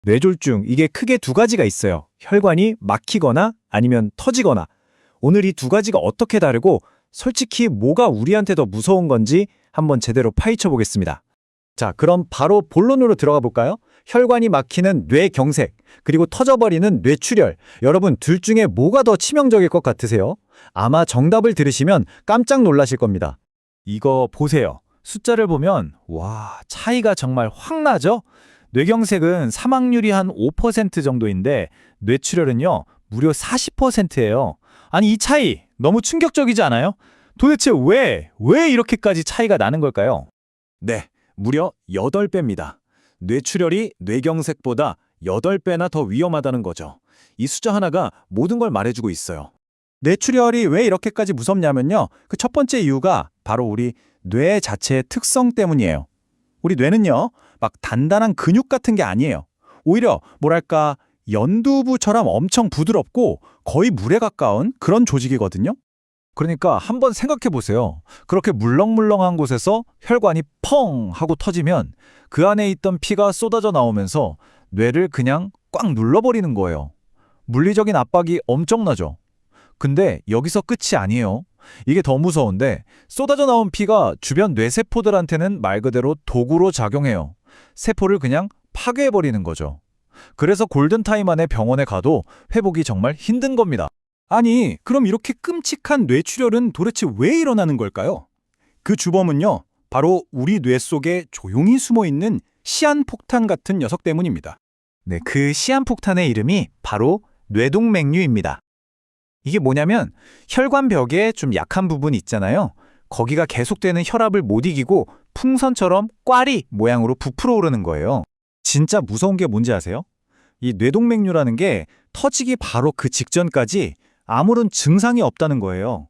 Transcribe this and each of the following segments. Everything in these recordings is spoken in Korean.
뇌졸중, 이게 크게 두 가지가 있어요. 혈관이 막히거나 아니면 터지거나. 오늘 이 두 가지가 어떻게 다르고 솔직히 뭐가 우리한테 더 무서운 건지 한번 제대로 파헤쳐 보겠습니다. 자, 그럼 바로 본론으로 들어가 볼까요? 혈관이 막히는 뇌경색, 그리고 터져버리는 뇌출혈. 여러분, 둘 중에 뭐가 더 치명적일 것 같으세요? 아마 정답을 들으시면 깜짝 놀라실 겁니다. 이거 보세요. 숫자를 보면 와, 차이가 정말 확 나죠? 뇌경색은 사망률이 한 5% 정도인데 뇌출혈은요, 무려 40%예요. 아니, 이 차이 너무 충격적이지 않아요? 도대체 왜 이렇게까지 차이가 나는 걸까요? 네, 무려 8배입니다. 뇌출혈이 뇌경색보다 8배나 더 위험하다는 거죠. 이 숫자 하나가 모든 걸 말해주고 있어요. 뇌출혈이 왜 이렇게까지 무섭냐면요. 그 첫 번째 이유가 바로 우리 뇌 자체의 특성 때문이에요. 우리 뇌는요, 막 단단한 근육 같은 게 아니에요. 오히려 뭐랄까 연두부처럼 엄청 부드럽고 거의 물에 가까운 그런 조직이거든요. 그러니까 한번 생각해 보세요. 그렇게 물렁물렁한 곳에서 혈관이 펑 하고 터지면 그 안에 있던 피가 쏟아져 나오면서 뇌를 그냥 꽉 눌러버리는 거예요. 물리적인 압박이 엄청나죠. 근데 여기서 끝이 아니에요. 이게 더 무서운데 쏟아져 나온 피가 주변 뇌세포들한테는 말 그대로 도구로 작용해요. 세포를 그냥 파괴해버리는 거죠. 그래서 골든타임 안에 병원에 가도 회복이 정말 힘든 겁니다. 아니, 그럼 이렇게 끔찍한 뇌출혈은 도대체 왜 일어나는 걸까요? 그 주범은요, 바로 우리 뇌 속에 조용히 숨어있는 시한폭탄 같은 녀석 때문입니다. 네, 그 시한폭탄의 이름이 바로 뇌동맥류입니다. 이게 뭐냐면 혈관벽에 좀 약한 부분 있잖아요. 거기가 계속되는 혈압을 못 이기고 풍선처럼 꽈리 모양으로 부풀어 오르는 거예요. 진짜 무서운 게 뭔지 아세요? 이 뇌동맥류라는 게 터지기 바로 그 직전까지 아무런 증상이 없다는 거예요.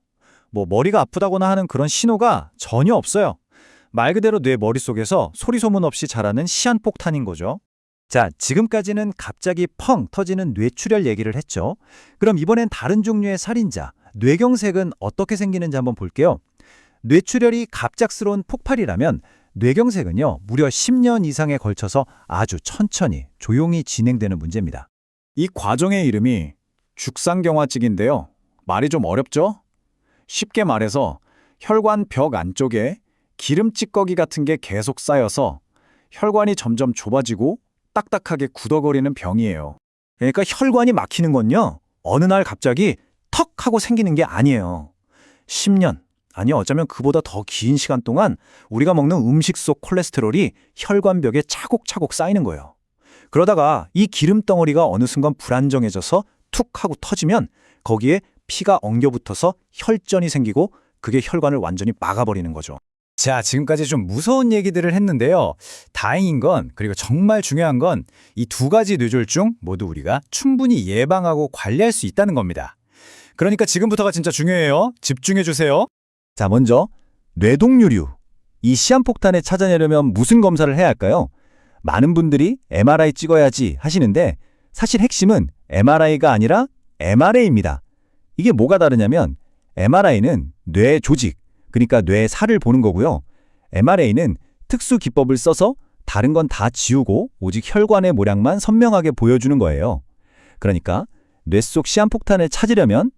뭐 머리가 아프다거나 하는 그런 신호가 전혀 없어요. 말 그대로 뇌 머릿속에서 소리소문 없이 자라는 시한폭탄인 거죠. 자, 지금까지는 갑자기 펑 터지는 뇌출혈 얘기를 했죠. 그럼 이번엔 다른 종류의 살인자, 뇌경색은 어떻게 생기는지 한번 볼게요. 뇌출혈이 갑작스러운 폭발이라면 뇌경색은요, 무려 10년 이상에 걸쳐서 아주 천천히 조용히 진행되는 문제입니다. 이 과정의 이름이 죽상경화증인데요. 말이 좀 어렵죠? 쉽게 말해서 혈관 벽 안쪽에 기름 찌꺼기 같은 게 계속 쌓여서 혈관이 점점 좁아지고 딱딱하게 굳어거리는 병이에요. 그러니까 혈관이 막히는 건요, 어느 날 갑자기 턱 하고 생기는 게 아니에요. 10년, 아니 어쩌면 그보다 더 긴 시간 동안 우리가 먹는 음식 속 콜레스테롤이 혈관벽에 차곡차곡 쌓이는 거예요. 그러다가 이 기름 덩어리가 어느 순간 불안정해져서 툭 하고 터지면 거기에 피가 엉겨붙어서 혈전이 생기고 그게 혈관을 완전히 막아버리는 거죠. 자, 지금까지 좀 무서운 얘기들을 했는데요. 다행인 건, 그리고 정말 중요한 건 이 두 가지 뇌졸중 모두 우리가 충분히 예방하고 관리할 수 있다는 겁니다. 그러니까 지금부터가 진짜 중요해요. 집중해 주세요. 자, 먼저 뇌동류류. 이 시한폭탄을 찾아내려면 무슨 검사를 해야 할까요? 많은 분들이 MRI 찍어야지 하시는데 사실 핵심은 MRI가 아니라 MRA입니다. 이게 뭐가 다르냐면 MRI는 뇌 조직, 그러니까 뇌의 살을 보는 거고요. MRA는 특수 기법을 써서 다른 건 다 지우고 오직 혈관의 모양만 선명하게 보여주는 거예요. 그러니까 뇌 속 시한폭탄을 찾으려면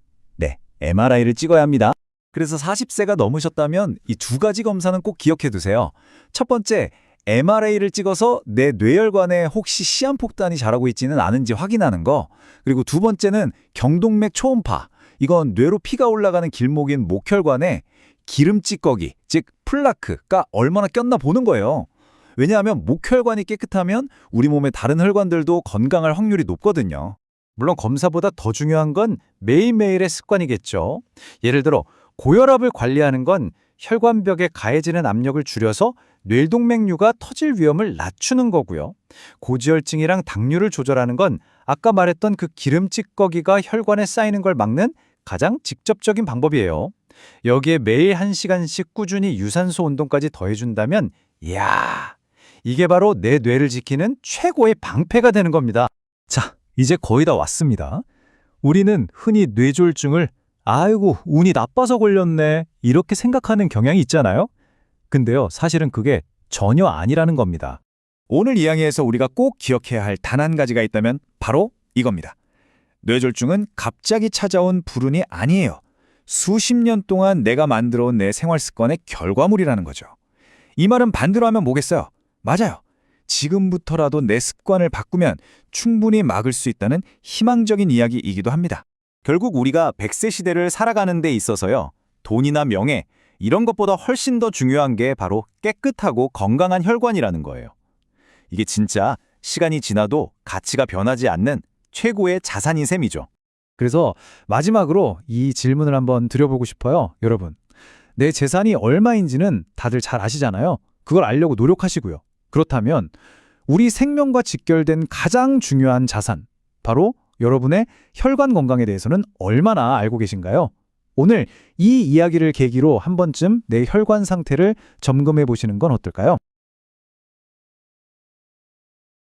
MRI를 찍어야 합니다. 그래서 40세가 넘으셨다면 이 두 가지 검사는 꼭 기억해 두세요. 첫 번째, MRA를 찍어서 내 뇌혈관에 혹시 시한폭탄이 자라고 있지는 않은지 확인하는 거. 그리고 두 번째는 경동맥 초음파. 이건 뇌로 피가 올라가는 길목인 목혈관에 기름 찌꺼기, 즉 플라크가 얼마나 꼈나 보는 거예요. 왜냐하면 목혈관이 깨끗하면 우리 몸의 다른 혈관들도 건강할 확률이 높거든요. 물론 검사보다 더 중요한 건 매일매일의 습관이겠죠. 예를 들어 고혈압을 관리하는 건 혈관벽에 가해지는 압력을 줄여서 뇌동맥류가 터질 위험을 낮추는 거고요. 고지혈증이랑 당뇨를 조절하는 건 아까 말했던 그 기름 찌꺼기가 혈관에 쌓이는 걸 막는 가장 직접적인 방법이에요. 여기에 매일 1시간씩 꾸준히 유산소 운동까지 더해준다면 이야, 이게 바로 내 뇌를 지키는 최고의 방패가 되는 겁니다. 자, 이제 거의 다 왔습니다. 우리는 흔히 뇌졸중을 아이고, 운이 나빠서 걸렸네 이렇게 생각하는 경향이 있잖아요. 근데요, 사실은 그게 전혀 아니라는 겁니다. 오늘 이야기에서 우리가 꼭 기억해야 할 단 한 가지가 있다면 바로 이겁니다. 뇌졸중은 갑자기 찾아온 불운이 아니에요. 수십 년 동안 내가 만들어온 내 생활 습관의 결과물이라는 거죠. 이 말은 반대로 하면 뭐겠어요? 맞아요. 지금부터라도 내 습관을 바꾸면 충분히 막을 수 있다는 희망적인 이야기이기도 합니다. 결국 우리가 100세 시대를 살아가는 데 있어서요. 돈이나 명예, 이런 것보다 훨씬 더 중요한 게 바로 깨끗하고 건강한 혈관이라는 거예요. 이게 진짜 시간이 지나도 가치가 변하지 않는 최고의 자산인 셈이죠. 그래서 마지막으로 이 질문을 한번 드려보고 싶어요. 여러분, 내 재산이 얼마인지는 다들 잘 아시잖아요. 그걸 알려고 노력하시고요. 그렇다면 우리 생명과 직결된 가장 중요한 자산, 바로 여러분의 혈관 건강에 대해서는 얼마나 알고 계신가요? 오늘 이 이야기를 계기로 한 번쯤 내 혈관 상태를 점검해 보시는 건 어떨까요?